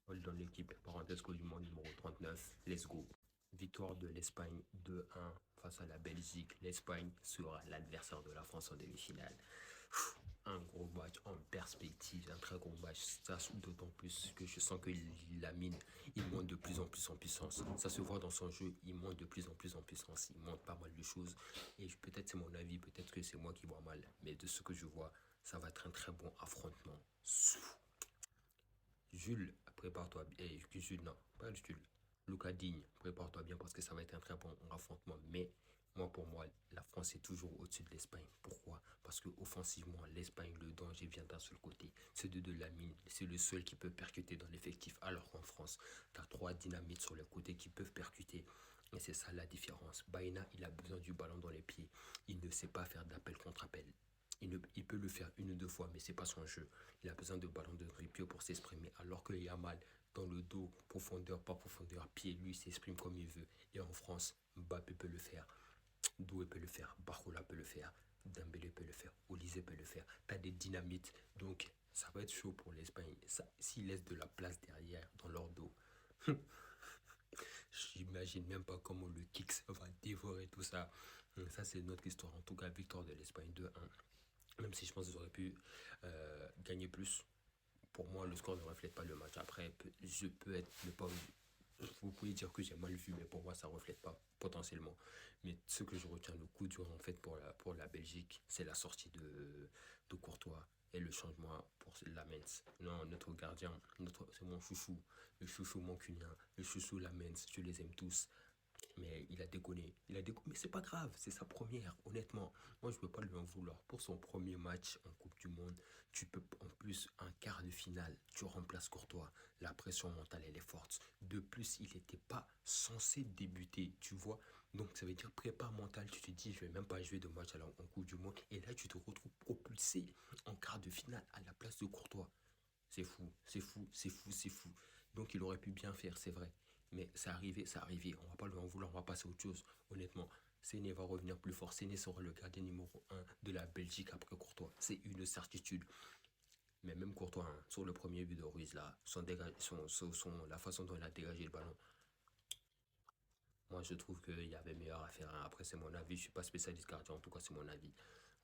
Dans l'équipe, parenthèse Coupe du Monde numéro 39, let's go. Victoire de l'Espagne 2-1 face à la Belgique. L'Espagne sera l'adversaire de la France en demi-finale. Un gros match en perspective, un très gros match. Ça, d'autant plus que je sens que la mine, il monte de plus en plus en puissance. Ça se voit dans son jeu, il monte de plus en plus en puissance. Il monte pas mal de choses. Et peut-être c'est mon avis, peut-être que c'est moi qui vois mal. Mais de ce que je vois, ça va être un très bon affrontement. Jules, prépare-toi bien. Jules, non, pas Jules. Lucas Digne, prépare-toi bien parce que ça va être un très bon affrontement. Mais moi, pour moi, la France est toujours au-dessus de l'Espagne. Pourquoi? Parce que offensivement, l'Espagne, le danger vient d'un seul côté. C'est de Lamine. C'est le seul qui peut percuter dans l'effectif. Alors qu'en France, tu as trois dynamites sur les côtés qui peuvent percuter. Et c'est ça la différence. Baena, il a besoin du ballon dans les pieds. Il ne sait pas faire d'appel contre appel. Il peut le faire une ou deux fois, mais c'est pas son jeu. Il a besoin de ballon de ripio pour s'exprimer. Alors que Yamal, dans le dos, profondeur, pas profondeur, pied, lui s'exprime comme il veut. Et en France, Mbappé peut le faire. Doué peut le faire. Barcola peut le faire. Dembélé peut le faire. Olysée peut le faire. T'as des dynamites. Donc, ça va être chaud pour l'Espagne. S'ils laissent de la place derrière, dans leur dos, j'imagine même pas comment le Kicks va dévorer tout ça. Ça, c'est notre histoire. En tout cas, victoire de l'Espagne 2-1. Même si je pense qu'ils auraient pu gagner plus. Pour moi, le score ne reflète pas le match. Après, je peux être ne pas. Vous pouvez dire que j'ai mal vu, mais pour moi, ça ne reflète pas potentiellement. Mais ce que je retiens, le coup dur en fait pour la Belgique, c'est la sortie de Courtois et le changement pour Lamens. Non, notre gardien, c'est mon chouchou, le chouchou mancunien, le chouchou Lamens, je les aime tous. Mais il a déconné. Mais c'est pas grave, c'est sa première, honnêtement. Moi, je ne peux pas lui en vouloir. Pour son premier match en Coupe du Monde, tu peux, en plus, un quart de finale, tu remplaces Courtois. La pression mentale, elle est forte. De plus, il n'était pas censé débuter, tu vois. Donc, ça veut dire prépare mentale. Tu te dis, je vais même pas jouer de match en Coupe du Monde. Et là, tu te retrouves propulsé en quart de finale à la place de Courtois. C'est fou, c'est fou, c'est fou, c'est fou. Donc il aurait pu bien faire, c'est vrai. Mais c'est arrivé, c'est arrivé. On va pas lui en vouloir, on va passer à autre chose. Honnêtement, Séné va revenir plus fort. Séné sera le gardien numéro un de la Belgique après Courtois. C'est une certitude. Mais même Courtois, hein, sur le premier but de Ruiz, là, la façon dont il a dégagé le ballon, moi je trouve qu'il y avait meilleur à faire, hein. Après, c'est mon avis. Je suis pas spécialiste gardien, en tout cas, c'est mon avis.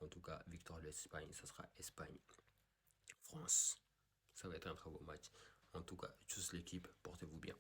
En tout cas, victoire de l'Espagne, ça sera Espagne. France. Ça va être un très beau match. En tout cas, tous l'équipe, portez-vous bien.